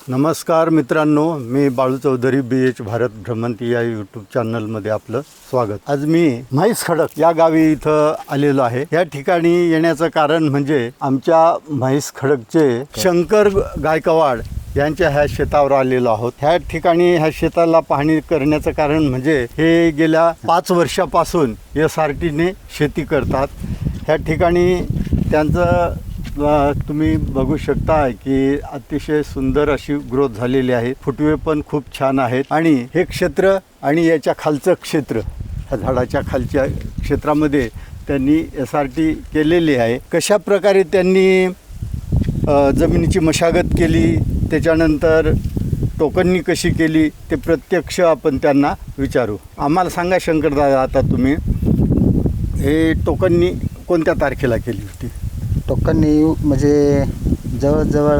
नमस्कार मित्रांनो, मी बाळू चौधरी BH भारत भ्रमंती या यूट्यूब चॅनलमध्ये आपलं स्वागत। आज मी म्हैस खडक या गावी इथं आलेलो आहे। या ठिकाणी येण्याचं कारण म्हणजे आमच्या म्हैस खडकचे शंकर गायकवाड यांच्या ह्या शेतावर आलेलो आहोत। ह्या ठिकाणी ह्या शेताला पाहणी करण्याचं कारण म्हणजे हे गेल्या 5 वर्षापासून SRTने शेती करतात। ह्या ठिकाणी त्यांचं तुम्ही बघू शकता की अतिशय सुंदर अशी ग्रोथ झालेली आहे। फुटवे पण खूप छान आहेत आणि हे क्षेत्र आणि याच्या खालचं क्षेत्र, ह्या झाडाच्या खालच्या क्षेत्रामध्ये त्यांनी SRT केलेली आहे। कशा प्रकारे त्यांनी जमिनीची मशागत केली, त्याच्यानंतर टोकननी कशी केली ते प्रत्यक्ष आपण त्यांना विचारू। आम्हाला सांगा शंकरदादा, आता तुम्ही हे टोकननी कोणत्या तारखेला केली होती? टोकननी म्हणजे जवळजवळ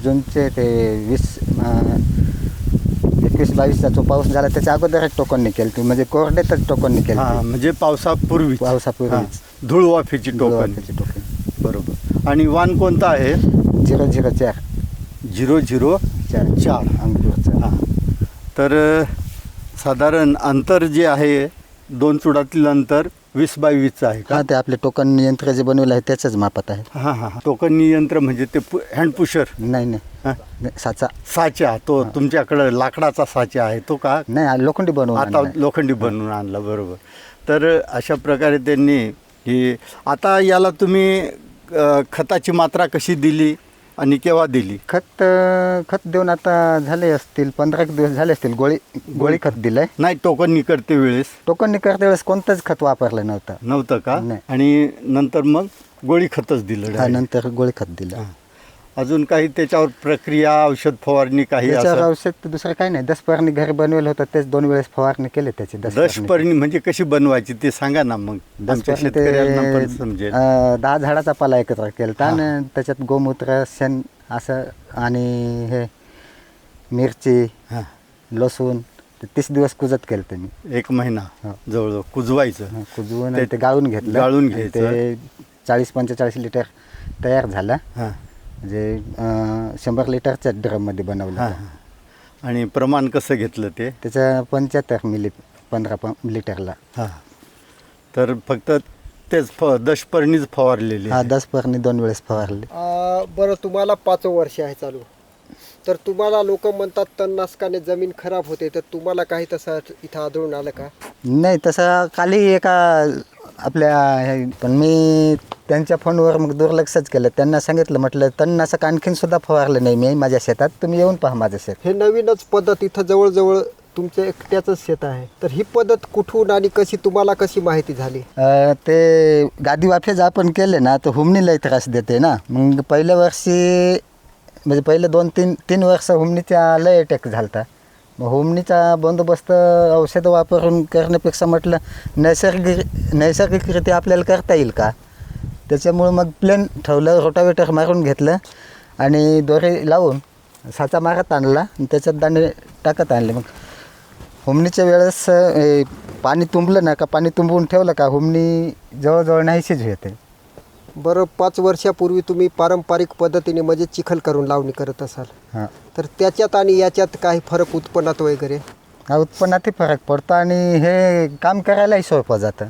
जूनचे ते 21-22चा जो पाऊस झाला त्याच्या अगोदरच टोकननी केली, म्हणजे कोरडेतच टोकननी केली। म्हणजे पावसापूर्वी धूळ वाफेची टोकन। बरोबर। आणि वाण कोणता आहे? 004 अंकुरचं। हां, तर साधारण अंतर जे आहे 2 चुडातील अंतर 20x20 आहे का? ते आपले टोकन यंत्र जे बनवलं आहे त्याच्याच मापात आहे। हां, टोकन यंत्र म्हणजे ते हँड पुशर? नाही, साचा तो तुमच्याकडे लाकडाचा साचा आहे तो का? नाही, लोखंडी बनवून आता लोखंडी बनवून आणला। बरोबर। तर अशा प्रकारे त्यांनी ही, आता याला तुम्ही खताची मात्रा कशी दिली आणि केव्हा दिली? खत देऊन आता झाले असतील 15 दिवस झाले असतील। गोळी खत दिलंय। नाही, टोकन करते वेळेस कोणतंच खत वापरलं नव्हतं का? आणि नंतर मग गोळी खतच दिलं? नंतर गोळी खत दिलं। अजून काही त्याच्यावर प्रक्रिया, औषध फवारणी काही? औषध दुसरं काही नाही, दशपर्णी घरी बनवलं होतं तेच 2 वेळेस फवारणी केली त्याची। दशपर्णी म्हणजे कशी बनवायची ते सांगा ना, मग शेतकऱ्यांना पण समजेल। 10 झाडाचा पाला एकत्र केला आणि त्याच्यात गोमूत्र, शेण असं आणि हे मिरची, लसूण 30 दिवस कुजत केलं त्यांनी। 1 महिना जवळजवळ कुजवायचं। कुजवून ते गाळून घ्यायचं। ते 40-45 लिटर तयार झालं, म्हणजे 100 लिटरच्या ड्रममध्ये बनवलं। आणि प्रमाण कसं घेतलं ते? त्याचं 75 मिली 15 लिटरला। तर फक्त तेच दशपर्णीच फवारलेली? दशपर्णी 2 वेळेस फवारले। बरं, तुम्हाला 5 वर्ष आहे चालू, तर तुम्हाला लोक म्हणतात तणनाशकाने जमीन खराब होते, तर तुम्हाला काही तसं इथं आढळून आलं का? नाही, तसं काली एका आपल्या, पण मी त्यांच्या फोनवर मग दुर्लक्षच केलं। त्यांना सांगितलं, म्हटलं तणनाशक आणखीन सुद्धा फवारलं नाही मी माझ्या शेतात, तुम्ही येऊन पहा माझं शेत। हे नवीनच पद्धत, इथं जवळजवळ तुमचं एकट्याचंच शेत आहे, तर ही पद्धत कुठून आणि कशी, तुम्हाला कशी माहिती झाली? ते गादी वाफेज आपण केले ना तर हुमणी लई त्रास देते ना। मग पहिल्या वर्षी म्हणजे पहिले 2-3 वर्ष हुमणीचा लय अटॅक झालता। मग हुमणीचा बंदोबस्त औषध वापरून करण्यापेक्षा म्हटलं नैसर्गिकरित्या आपल्याला करता येईल का? त्याच्यामुळं मग प्लेन ठेवलं, रोटावेटर मारून घेतलं आणि दोरे लावून साचा मारत आणला आणि त्याच्यात दाणे टाकत आणले। मग हुमणीच्या वेळेस पाणी तुंबलं ना का, पाणी तुंबवून ठेवलं का हुमणी जवळजवळ नाहीशीच होते। बरं, 5 वर्षापूर्वी तुम्ही पारंपरिक पद्धतीने म्हणजे चिखल करून लावणी करत असाल, तर त्याच्यात आणि याच्यात काही फरक उत्पन्नात वगैरे? उत्पन्नातही फरक पडतो आणि हे काम करायलाही सोपं जातं।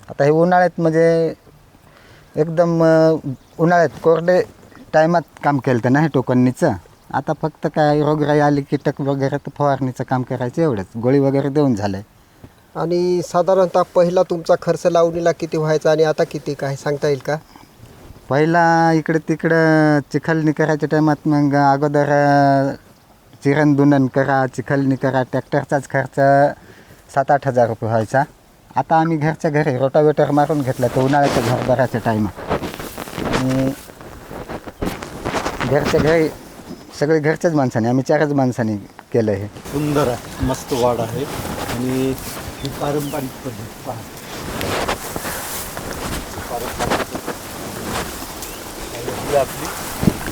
आता हे उन्हाळ्यात म्हणजे एकदम उन्हाळ्यात कोरडे टायमात काम केलं तर नाही टोकननीचं। आता फक्त काय रोगराई आली, कीटक वगैरे, तर फवारणीचं काम करायचं एवढंच, गोळी वगैरे देऊन झालंय। आणि साधारणतः पहिला तुमचा खर्च लावणीला किती व्हायचा आणि आता किती, काय सांगता येईल का? पहिला इकडे तिकडं चिखलनी करायच्या टायमात मग अगोदर चिरण दुनन करा, चिखलनी करा, ट्रॅक्टरचाच खर्च 7-8 हजार रुपये व्हायचा। आता आम्ही घरच्या घरी रोटावेटर मारून घेतला तर उन्हाळ्याच्या घरभराच्या टायमात, आणि घरच्या घरी सगळे घरच्याच माणसाने, आम्ही 4च माणसांनी केलं। हे सुंदर आहे, मस्त वाढ आहे आणि ही पारंपरिक पद्धत पहा। आपली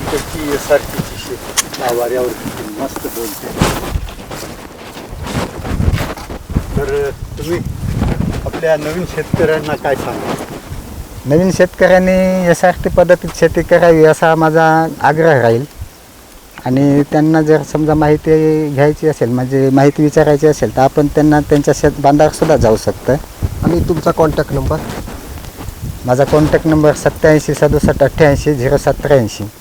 इकडची SRTची शेती वाऱ्यावर मस्त बोलते। तर तुम्ही आपल्या नवीन शेतकऱ्यांना काय सांगा? नवीन शेतकऱ्यांनी SRT पद्धतीत शेती करावी असा माझा आग्रह राहील। आणि त्यांना जर समजा माहिती घ्यायची असेल म्हणजे माहिती विचारायची असेल तर आपण त्यांना त्यांच्या शेत बांधावर सुद्धा जाऊ शकतं. आणि तुमचा कॉन्टॅक्ट नंबर? माझा कॉन्टॅक्ट नंबर 87 67 88 0 83.